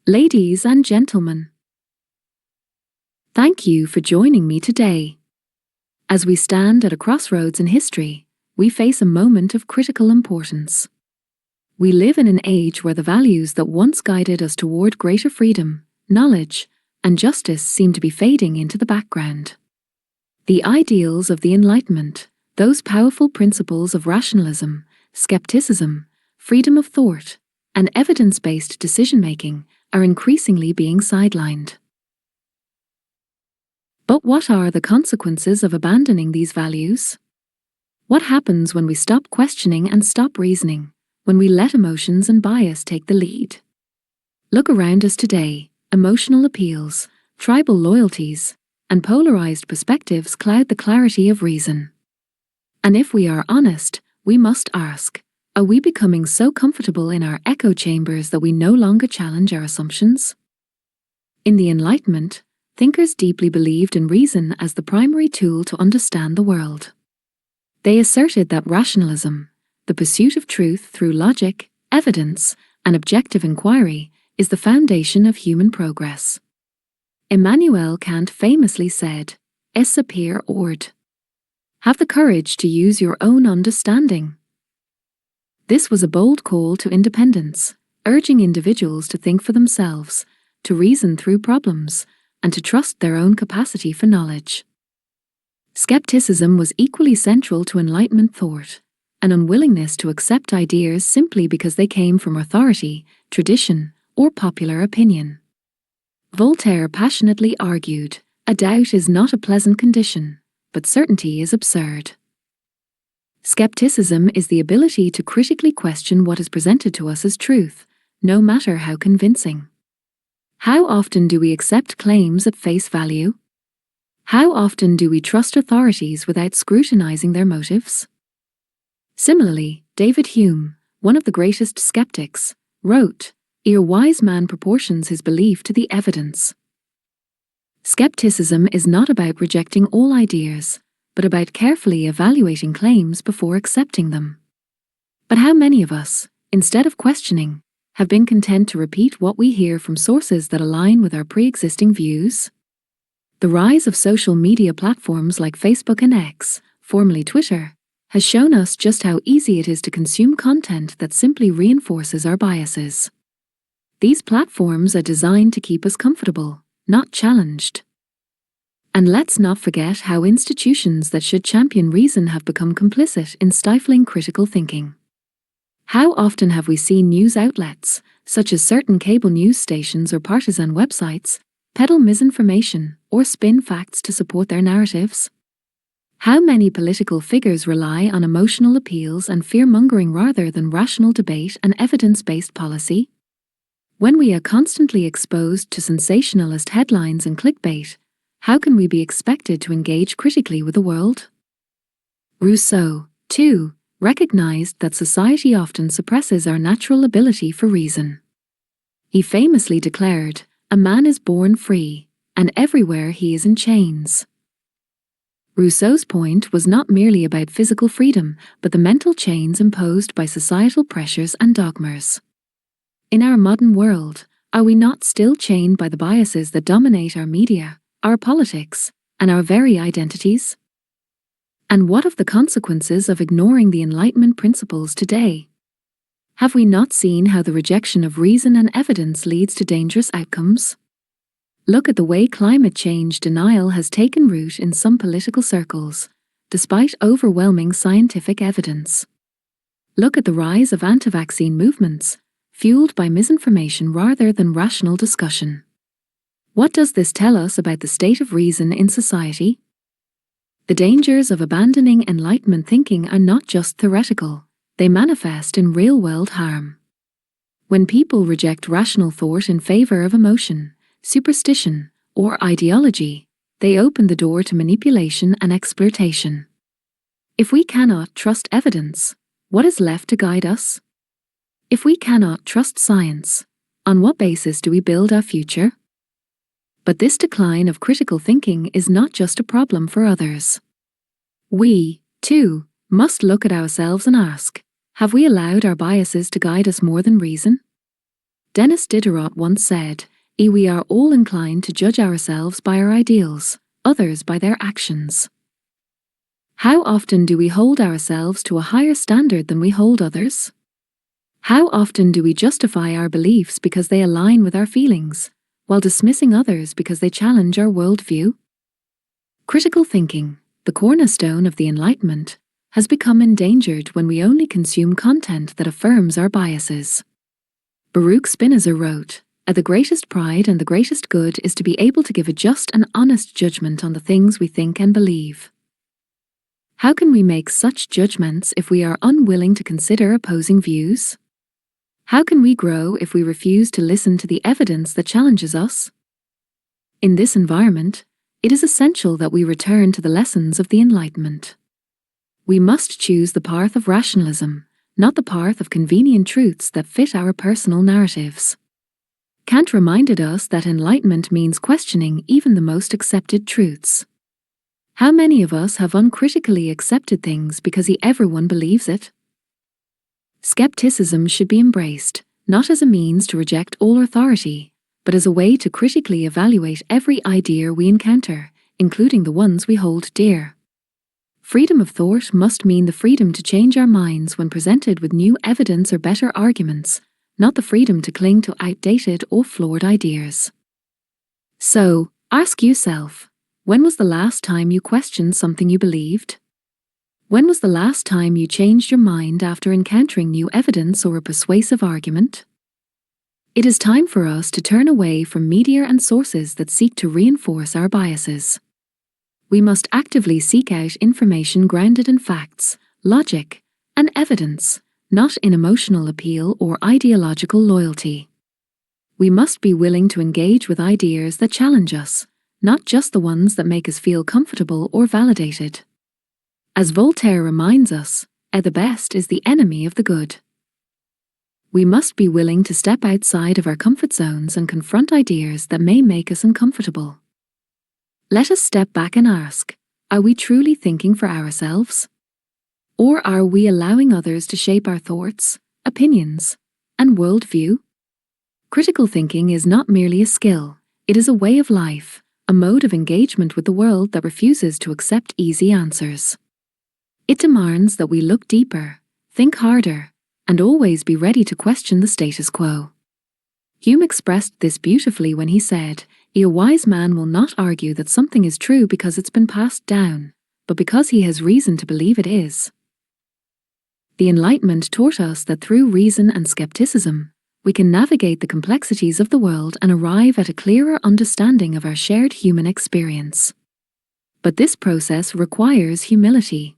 Ladies and gentlemen, thank you for joining me today. As we stand at a crossroads in history, we face a moment of critical importance. We live in an age where the values that once guided us toward greater freedom, knowledge, and justice seem to be fading into the background. The ideals of the Enlightenment, those powerful principles of rationalism, skepticism, freedom of thought, and evidence-based decision-making, are increasingly being sidelined. But what are the consequences of abandoning these values? What happens when we stop questioning and stop reasoning, when we let emotions and bias take the lead? Look around us today. Emotional appeals, tribal loyalties, and polarized perspectives cloud the clarity of reason. And if we are honest, we must ask, are we becoming so comfortable in our echo chambers that we no longer challenge our assumptions? In the Enlightenment, thinkers deeply believed in reason as the primary tool to understand the world. They asserted that rationalism, the pursuit of truth through logic, evidence, and objective inquiry, is the foundation of human progress. Immanuel Kant famously said, "Esse per ord." Have the courage to use your own understanding. This was a bold call to independence, urging individuals to think for themselves, to reason through problems, and to trust their own capacity for knowledge. Skepticism was equally central to Enlightenment thought, an unwillingness to accept ideas simply because they came from authority, tradition, or popular opinion. Voltaire passionately argued, "A doubt is not a pleasant condition, but certainty is absurd." Skepticism is the ability to critically question what is presented to us as truth, no matter how convincing. How often do we accept claims at face value? How often do we trust authorities without scrutinizing their motives? Similarly, David Hume, one of the greatest skeptics, wrote, "A wise man proportions his belief to the evidence." Skepticism is not about rejecting all ideas, but about carefully evaluating claims before accepting them. But how many of us, instead of questioning, have been content to repeat what we hear from sources that align with our pre-existing views? The rise of social media platforms like Facebook and X, formerly Twitter, has shown us just how easy it is to consume content that simply reinforces our biases. These platforms are designed to keep us comfortable, not challenged. And let's not forget how institutions that should champion reason have become complicit in stifling critical thinking. How often have we seen news outlets, such as certain cable news stations or partisan websites, peddle misinformation or spin facts to support their narratives? How many political figures rely on emotional appeals and fear-mongering rather than rational debate and evidence-based policy? When we are constantly exposed to sensationalist headlines and clickbait, how can we be expected to engage critically with the world? Rousseau, too, recognized that society often suppresses our natural ability for reason. He famously declared, "A man is born free, and everywhere he is in chains." Rousseau's point was not merely about physical freedom, but the mental chains imposed by societal pressures and dogmas. In our modern world, are we not still chained by the biases that dominate our media, our politics, and our very identities? And what of the consequences of ignoring the Enlightenment principles today? Have we not seen how the rejection of reason and evidence leads to dangerous outcomes? Look at the way climate change denial has taken root in some political circles, despite overwhelming scientific evidence. Look at the rise of anti-vaccine movements, fueled by misinformation rather than rational discussion. What does this tell us about the state of reason in society? The dangers of abandoning Enlightenment thinking are not just theoretical, they manifest in real-world harm. When people reject rational thought in favor of emotion, superstition, or ideology, they open the door to manipulation and exploitation. If we cannot trust evidence, what is left to guide us? If we cannot trust science, on what basis do we build our future? But this decline of critical thinking is not just a problem for others. We, too, must look at ourselves and ask, have we allowed our biases to guide us more than reason? Denis Diderot once said, We are all inclined to judge ourselves by our ideals, others by their actions." How often do we hold ourselves to a higher standard than we hold others? How often do we justify our beliefs because they align with our feelings, while dismissing others because they challenge our worldview? Critical thinking, the cornerstone of the Enlightenment, has become endangered when we only consume content that affirms our biases. Baruch Spinoza wrote, "The greatest pride and the greatest good is to be able to give a just and honest judgment on the things we think and believe." How can we make such judgments if we are unwilling to consider opposing views? How can we grow if we refuse to listen to the evidence that challenges us? In this environment, it is essential that we return to the lessons of the Enlightenment. We must choose the path of rationalism, not the path of convenient truths that fit our personal narratives. Kant reminded us that enlightenment means questioning even the most accepted truths. How many of us have uncritically accepted things because everyone believes it? Skepticism should be embraced, not as a means to reject all authority, but as a way to critically evaluate every idea we encounter, including the ones we hold dear. Freedom of thought must mean the freedom to change our minds when presented with new evidence or better arguments, not the freedom to cling to outdated or flawed ideas. So, ask yourself, when was the last time you questioned something you believed? When was the last time you changed your mind after encountering new evidence or a persuasive argument? It is time for us to turn away from media and sources that seek to reinforce our biases. We must actively seek out information grounded in facts, logic, and evidence, not in emotional appeal or ideological loyalty. We must be willing to engage with ideas that challenge us, not just the ones that make us feel comfortable or validated. As Voltaire reminds us, the best is the enemy of the good. We must be willing to step outside of our comfort zones and confront ideas that may make us uncomfortable. Let us step back and ask, are we truly thinking for ourselves? Or are we allowing others to shape our thoughts, opinions, and worldview? Critical thinking is not merely a skill, it is a way of life, a mode of engagement with the world that refuses to accept easy answers. It demands that we look deeper, think harder, and always be ready to question the status quo. Hume expressed this beautifully when he said, "A wise man will not argue that something is true because it's been passed down, but because he has reason to believe it is." The Enlightenment taught us that through reason and skepticism, we can navigate the complexities of the world and arrive at a clearer understanding of our shared human experience. But this process requires humility.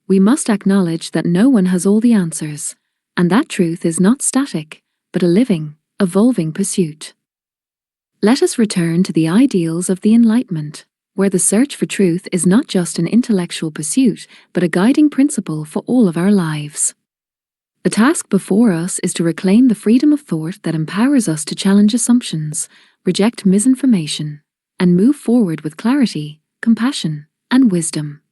We must acknowledge that no one has all the answers, and that truth is not static, but a living, evolving pursuit. Let us return to the ideals of the Enlightenment, where the search for truth is not just an intellectual pursuit, but a guiding principle for all of our lives. The task before us is to reclaim the freedom of thought that empowers us to challenge assumptions, reject misinformation, and move forward with clarity, compassion, and wisdom.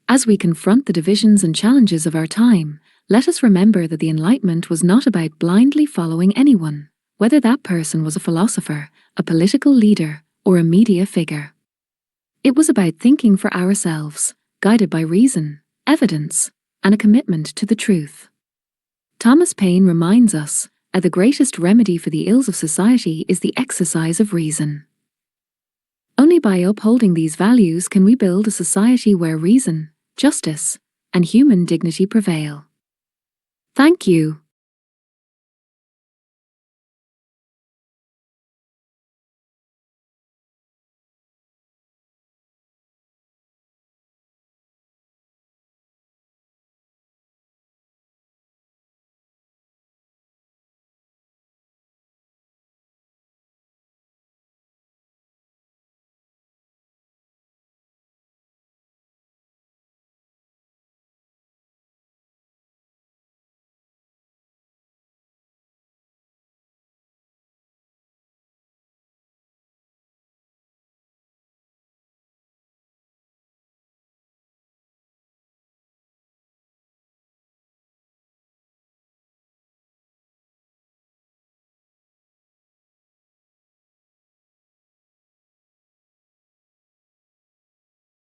As we confront the divisions and challenges of our time, let us remember that the Enlightenment was not about blindly following anyone, whether that person was a philosopher, a political leader, or a media figure. It was about thinking for ourselves, guided by reason, evidence, and a commitment to the truth. Thomas Paine reminds us, the greatest remedy for the ills of society is the exercise of reason. Only by upholding these values can we build a society where reason, justice, and human dignity prevail. Thank you.